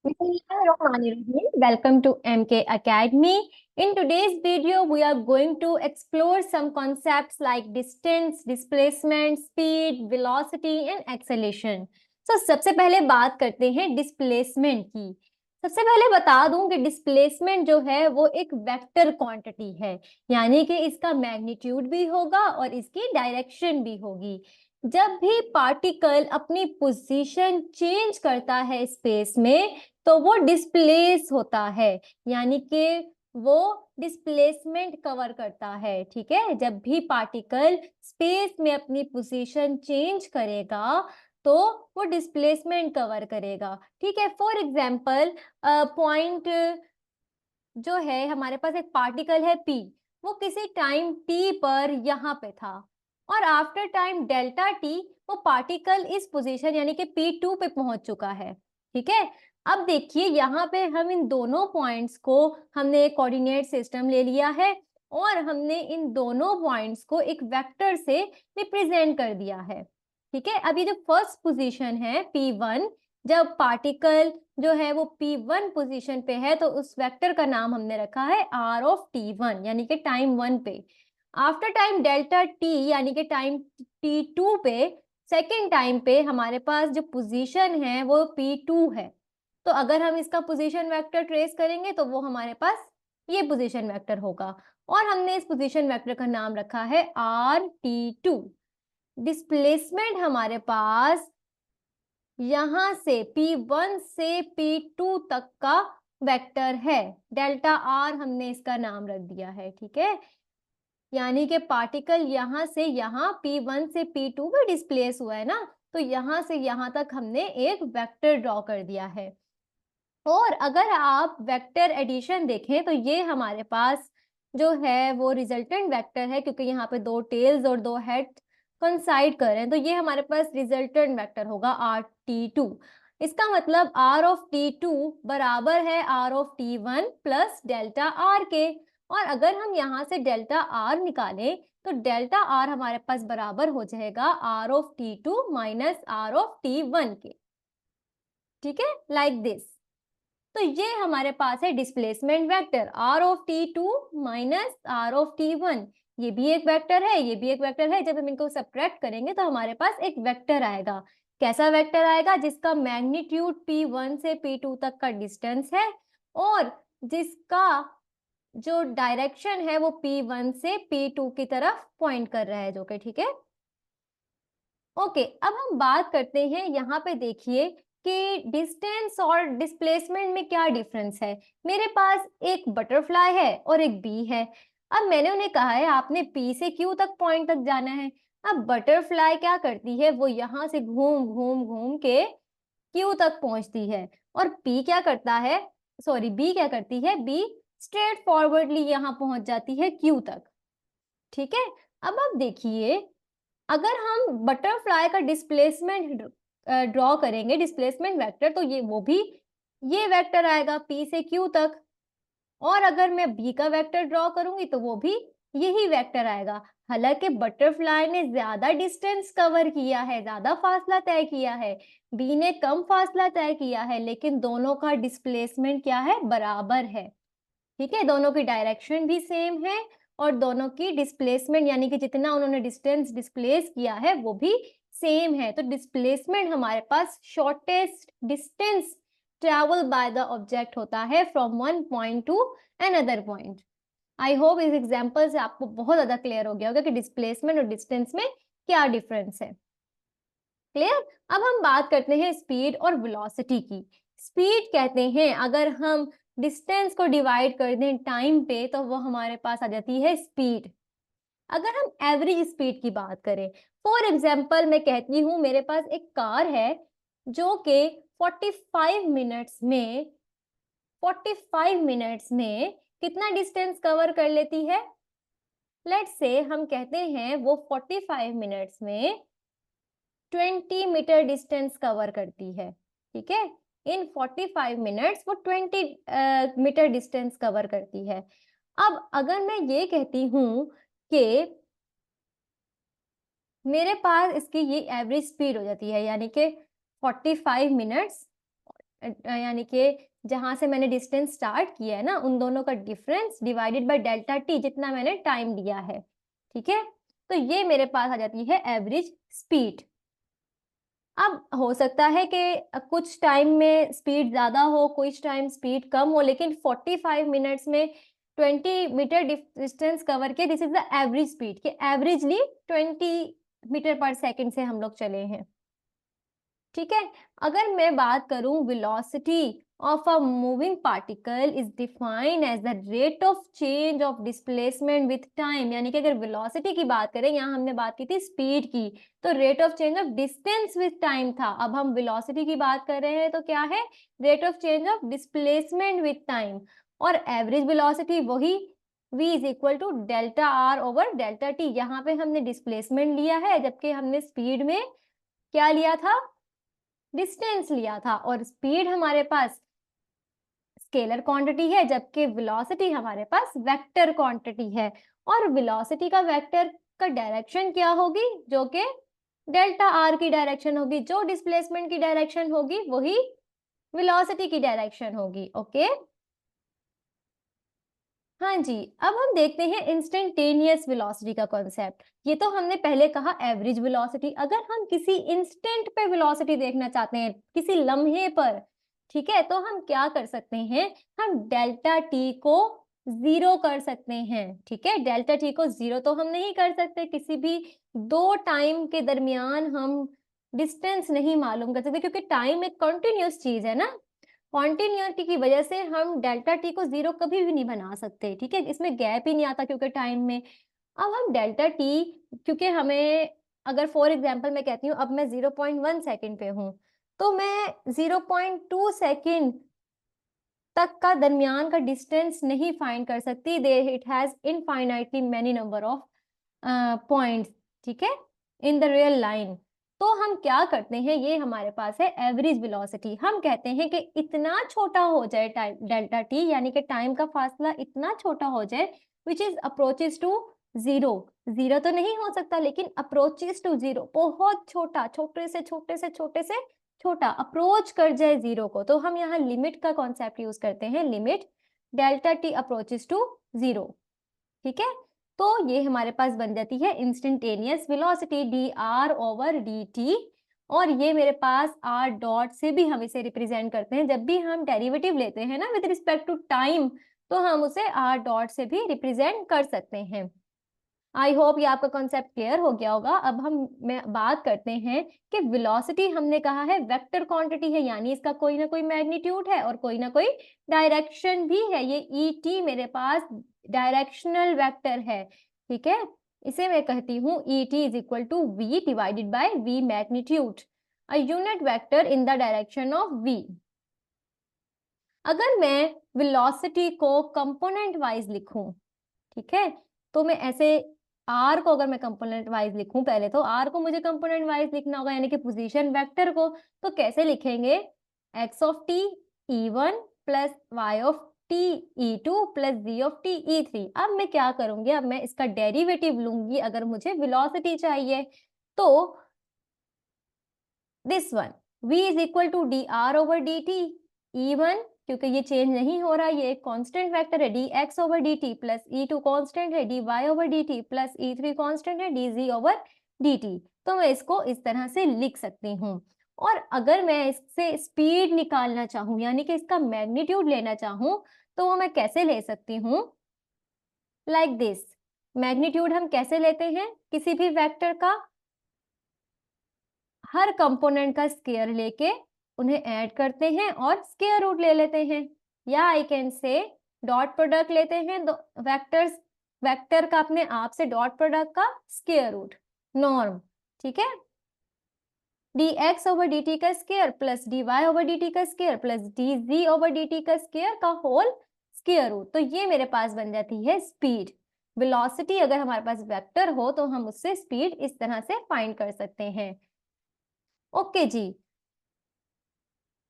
Bismillahirrahmanirrahim. Welcome to MK Academy. In today's video, we are going to explore some concepts like distance, displacement, speed, velocity and acceleration. So, सबसे पहले बात करते हैं displacement की। सबसे पहले बता दूं कि डिस्प्लेसमेंट जो है वो एक वेक्टर क्वांटिटी है, यानी कि इसका मैग्नीट्यूड भी होगा और इसकी डायरेक्शन भी होगी। जब भी पार्टिकल अपनी पोजीशन चेंज करता है स्पेस में तो वो डिस्प्लेस होता है, यानी कि वो डिस्प्लेसमेंट कवर करता है। ठीक है, जब भी पार्टिकल स्पेस में अपनी पोजीशन चेंज करेगा तो वो डिस्प्लेसमेंट कवर करेगा। ठीक है, फॉर एग्जांपल पॉइंट जो है, हमारे पास एक पार्टिकल है पी, वो किसी टाइम टी पर यहाँ पे था और आफ्टर टाइम डेल्टा टी वो पार्टिकल इस पोजीशन यानी कि P2 पे पहुंच चुका है। ठीक है, अब देखिए यहाँ पे हम इन दोनों पॉइंट्स को हमने एक कोऑर्डिनेट सिस्टम ले लिया है और हमने इन दोनों पॉइंट्स को एक वेक्टर से रिप्रेजेंट कर दिया है। ठीक है, अभी जो फर्स्ट पोजीशन है P1, जब पार्टिकल जो है वो P1 पोजीशन पे है तो उस वेक्टर का नाम हमने रखा है R ऑफ T1, यानी कि टाइम 1 पे। आफ्टर टाइम डेल्टा टी यानी कि टाइम T2 पे, सेकेंड टाइम पे हमारे पास जो पोजीशन है वो P2 है। तो अगर हम इसका पोजीशन वेक्टर ट्रेस करेंगे तो वो हमारे पास ये पोजीशन वेक्टर होगा और हमने इस पोजीशन वेक्टर का नाम रखा है RT2। डिस्प्लेसमेंट हमारे पास यहां से P1 से P2 तक का वेक्टर है, डेल्टा आर हमने इसका नाम रख दिया है। ठीक है, यानी कि पार्टिकल यहां से यहाँ P1 से P2 में डिस्प्लेस हुआ है ना, तो यहां से यहां तक हमने एक वेक्टर ड्रॉ कर दिया है। और अगर आप वेक्टर एडिशन देखें तो ये हमारे पास जो है वो रिजल्टेंट वेक्टर है, क्योंकि यहाँ पे दो टेल्स और दो हेड कंसाइड कर रहे हैं, तो ये हमारे पास रिजल्टेंट वेक्टर होगा RT2। इसका मतलब R ऑफ T2 बराबर है R of T1 plus delta R के। और अगर हम यहाँ से डेल्टा आर निकालें तो डेल्टा आर हमारे पास बराबर हो जाएगा R of T2 minus R of T1 के। ठीक है, लाइक दिस। तो ये हमारे पास है displacement vector R of T2 minus R of T1। ये भी एक वेक्टर है, ये भी एक वेक्टर है। जब हम इनको सब्ट्रैक्ट करेंगे तो हमारे पास एक वेक्टर आएगा। कैसा वेक्टर आएगा? जिसका मैग्नीट्यूड P1 से P2 तक का डिस्टेंस है और जिसका जो डायरेक्शन है वो P1 से P2 की तरफ पॉइंट कर रहा है, जो कि ठीक है। ओके, अब हम बात करते हैं, यहाँ पे देखिए कि डिस्टेंस और डिस्प्लेसमेंट में क्या डिफरेंस है। मेरे पास एक बटरफ्लाई है और एक बी है। अब मैंने उन्हें कहा है आपने पी से क्यू तक पॉइंट तक जाना है। अब बटरफ्लाई क्या करती है, वो यहाँ से घूम घूम घूम के क्यू तक पहुंचती है और पी क्या करता है, सॉरी बी क्या करती है, बी स्ट्रेट फॉरवर्डली यहाँ पहुंच जाती है क्यू तक। ठीक है, अब आप देखिए, अगर हम बटरफ्लाई का डिस्प्लेसमेंट ड्रॉ करेंगे, डिस्प्लेसमेंट वेक्टर, तो ये वो भी ये वेक्टर आएगा P से Q तक। और अगर मैं B का वेक्टर ड्रॉ करूंगी तो वो भी यही वेक्टर आएगा। हालांकि बटरफ्लाई ने ज्यादा डिस्टेंस कवर किया है, ज्यादा फासला तय किया है, बी ने कम फासला तय किया है, लेकिन दोनों का डिस्प्लेसमेंट क्या है, बराबर है। ठीक है, दोनों की डायरेक्शन भी सेम है और दोनों की डिस्प्लेसमेंट यानी कि जितना उन्होंने डिस्टेंस डिस्प्लेस किया है वो भी सेम है। तो डिस्प्लेसमेंट हमारे पास shortest distance travel by the object होता है from one point to another point. I hope इस एग्जांपल से आपको बहुत ज्यादा क्लियर हो गया होगा कि डिस्प्लेसमेंट और डिस्टेंस में क्या डिफरेंस है। क्लियर? अब हम बात करते हैं स्पीड और वेलोसिटी की। स्पीड कहते हैं अगर हम डिस्टेंस को डिवाइड कर दें टाइम पे तो वो हमारे पास आ जाती है स्पीड। अगर हम एवरेज स्पीड की बात करें, फॉर एग्जांपल मैं कहती हूँ मेरे पास एक कार है जो कि 45 मिनट्स में 45 मिनट्स में कितना डिस्टेंस कवर कर लेती है। लेट्स से हम कहते हैं वो 45 मिनट्स में 20 मीटर डिस्टेंस कवर करती है। ठीक है, इन 45 मिनट्स वो 20 मीटर डिस्टेंस कवर करती है। अब अगर मैं ये कहती हूँ कि मेरे पास इसकी ये एवरेज स्पीड हो जाती है, यानी कि 45 मिनट्स यानी कि जहां से मैंने डिस्टेंस स्टार्ट किया है ना, उन दोनों का difference divided by delta T, जितना मैंने टाइम लिया है। ठीक है, तो ये मेरे पास आ जाती है एवरेज स्पीड। अब हो सकता है कि कुछ टाइम में स्पीड ज्यादा हो, कुछ टाइम स्पीड कम हो, लेकिन 45 मिनट्स में 20 मीटर डिस्टेंस कवर के, this is the average speed, कि एवरेजली 20 मीटर पर सेकंड से हम लोग चले हैं। ठीक है, अगर मैं बात करूं velocity of a moving particle is defined as the rate of change of displacement with time, यानी कि अगर वेलोसिटी की बात करें, यहाँ हमने बात की थी स्पीड की, तो rate of change of distance with time था। अब हम वेलोसिटी की बात कर रहे हैं तो क्या है, rate of change of displacement with time. और एवरेज वेलोसिटी वही v is equal to delta R over delta T. यहाँ पे हमने डिस्प्लेसमेंट लिया है, जबकि हमने स्पीड में क्या लिया था, डिस्टेंस लिया था। और स्पीड हमारे पास स्केलर क्वांटिटी है, जबकि वेलोसिटी हमारे पास वेक्टर क्वांटिटी है। और वेलोसिटी का वेक्टर का डायरेक्शन क्या होगी, जो कि डेल्टा आर की डायरेक्शन होगी। जो डिस्प्लेसमेंट की डायरेक्शन होगी वही वेलोसिटी की डायरेक्शन होगी। ओके, हाँ जी, अब हम देखते हैं इंस्टेंटेनियस वेलोसिटी का कॉन्सेप्ट। ये तो हमने पहले कहा एवरेज वेलोसिटी। अगर हम किसी इंस्टेंट पे वेलोसिटी देखना चाहते हैं, किसी लम्हे पर, ठीक है, तो हम क्या कर सकते हैं, हम डेल्टा टी को जीरो कर सकते हैं। ठीक है, डेल्टा टी को जीरो तो हम नहीं कर सकते, किसी भी दो टाइम के दरमियान हम डिस्टेंस नहीं मालूम कर सकते, क्योंकि टाइम एक कंटिन्यूस चीज है ना। कॉन्टिन्यूटी की वजह से हम डेल्टा टी को जीरो कभी भी नहीं बना सकते। ठीक है, इसमें गैप ही नहीं आता क्योंकि टाइम में। अब हम डेल्टा टी, क्योंकि हमें, अगर फॉर एग्जांपल मैं कहती हूँ अब मैं 0.1 सेकंड पे हूँ, तो मैं 0.2 सेकंड तक का दरमियान का डिस्टेंस नहीं फाइंड कर सकती। They it has infinitely many number of points, ठीक है, इन द रियल लाइन। तो हम क्या करते हैं, ये हमारे पास है एवरेज वेलोसिटी। हम कहते हैं कि इतना छोटा हो जाए टाइम डेल्टा टी, यानी कि टाइम का फासला इतना छोटा हो जाए which is approaches to zero. Zero तो नहीं हो सकता, लेकिन अप्रोचेस टू जीरो, बहुत छोटा, छोटे से छोटे से छोटे से छोटा अप्रोच कर जाए जीरो को, तो हम यहाँ लिमिट का कॉन्सेप्ट यूज करते हैं, limit delta T approaches to zero. ठीक है, तो ये हमारे पास बन जाती है instantaneous velocity D R over D T. और ये मेरे पास आर डॉट से भी हम इसे रिप्रेजेंट करते हैं, जब भी हम डेरिवेटिव लेते हैं ना विद रिस्पेक्ट टू टाइम, तो हम उसे आर डॉट से भी रिप्रेजेंट कर सकते हैं। आई होप ये आपका कॉन्सेप्ट क्लियर हो गया होगा। अब हम मैं बात करते हैं कि वेलोसिटी हमने कहा है वेक्टर क्वांटिटी है, यानी इसका कोई ना कोई मैग्नीट्यूड है और कोई ना कोई डायरेक्शन भी है। ये ई टी मेरे पास डायरेक्शनल वेक्टर है। ठीक है, इसे मैं कहती हूँ e t is equal to v divided by v magnitude, a unit vector in the direction of v. अगर मैं वेलोसिटी को कंपोनेंट वाइज लिखूं, ठीक है, तो मैं ऐसे आर को अगर मैं कंपोनेंट वाइज लिखूं, पहले तो आर को मुझे कंपोनेंट वाइज लिखना होगा, यानी कि पोजीशन वेक्टर को। तो कैसे लिखेंगे, x of t E1 plus y of t E2 plus z of t E3। अब मैं क्या करूंगी, अब मैं इसका डेरिवेटिव लूंगी अगर मुझे वेलोसिटी चाहिए। तो this one v is equal to D R over D T. E1 क्योंकि ये चेंज नहीं हो रहा, ये एक कांस्टेंट वेक्टर है, D X over D T, plus E2 constant है, D Y over D T, plus E3 constant है, D Z over D T. तो मैं इसको इस तरह से लिख सकती हूँ। और अगर मैं इससे स्पीड निकालना चाहूँ, यानी कि इसका मैग्नीट्यूड लेना चाहूँ, तो वो मैं कैसे ले सकती हूँ, लाइक दिस। मैग्नीट्यूड हम कैसे लेते हैं, किसी भी वेक्टर का हर कंपोनेंट का स्क्वायर लेके उन्हें ऐड करते हैं और स्क्वायर रूट ले लेते हैं, या I can say dot product लेते हैं दो वेक्टर्स, वेक्टर का अपने आप से डॉट प्रोडक्ट का स्क्वायर रूट, नॉर्म। ठीक है, D X over D T का square plus D Y over D T का square plus D Z over D T का स्क्वायर का होल स्क्वायर रूट। तो ये मेरे पास बन जाती है स्पीड। वेलोसिटी अगर हमारे पास वेक्टर हो तो हम उससे स्पीड इस तरह से फाइंड कर सकते हैं। ओके जी,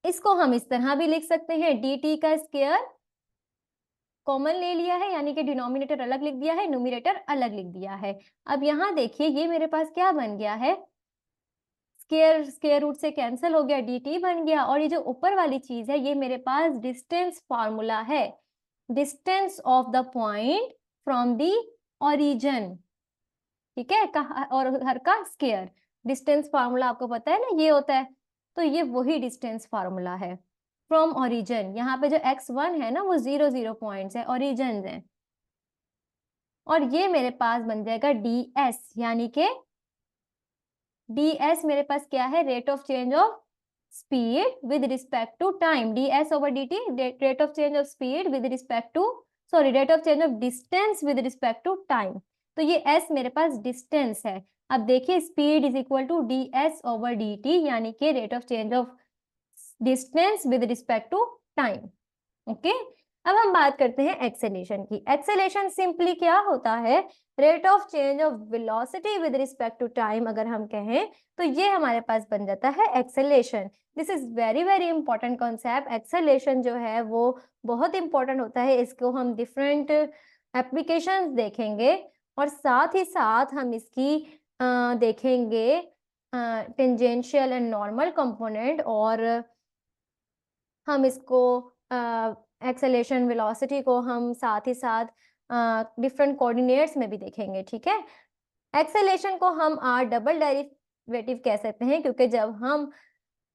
इसको हम इस तरह भी लिख सकते हैं, डी टी का स्क्वायर कॉमन ले लिया है, यानी कि डिनोमिनेटर अलग लिख दिया है, न्यूमरेटर अलग लिख दिया है। अब यहाँ देखिए ये मेरे पास क्या बन गया है, स्केयर रूट से कैंसिल हो गया, dt बन गया। और ये जो ऊपर वाली चीज है ये मेरे पास डिस्टेंस फार्मूला है, distance of the point from the origin, ठीक है। और हर का स्केयर, डिस्टेंस फार्मूला आपको पता है ना ये होता है, तो ये वही डिस्टेंस फार्मूला है फ्रॉम ओरिजिन। यहाँ पे जो x1 है ना वो 0 0 पॉइंट्स है, ओरिजिन है। और ये मेरे पास बन जाएगा ds, यानी कि ds मेरे पास क्या है, rate of change of speed with respect to time, ds over dt, rate of change of speed with respect to, sorry, rate of change of distance with respect to time. तो ये s मेरे पास distance है। अब देखिए speed is equal to ds over dt, यानी कि rate of change of distance with respect to time. Okay, अब हम बात करते हैं एक्सेलेरेशन की। एक्सेलेरेशन सिंपली क्या होता है, rate of change of velocity with respect to time अगर हम कहें तो ये हमारे पास बन जाता है acceleration. This is very very important concept. Acceleration जो है वो बहुत इंपॉर्टेंट होता है, इसको हम डिफरेंट एप्लीकेशंस देखेंगे और साथ ही साथ हम इसकी देखेंगे टेंजेंशियल एंड नॉर्मल कंपोनेंट, और हम इसको एक्सेलेरेशन वेलोसिटी को हम साथ ही साथ डिफरेंट कोऑर्डिनेट्स में भी देखेंगे, ठीक है। एक्सेलेरेशन को हम आर डबल डेरिवेटिव कह सकते हैं, क्योंकि जब हम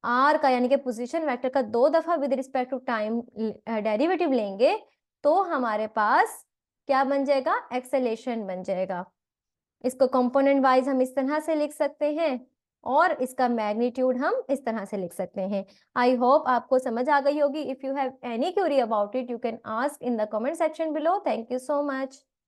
आर का यानी कि पोजीशन वेक्टर का 2 दफा with respect to time derivative लेंगे तो हमारे पास क्या बन जाएगा, एक्सेलेरेशन बन जाएगा। इसको कंपोनेंट वाइज हम इस तरह से लिख सकते हैं और इसका मैग्नीट्यूड हम इस तरह से लिख सकते हैं। आई होप आपको समझ आ गई होगी। If you have any query about it you can ask in the comment section below. Thank you so much.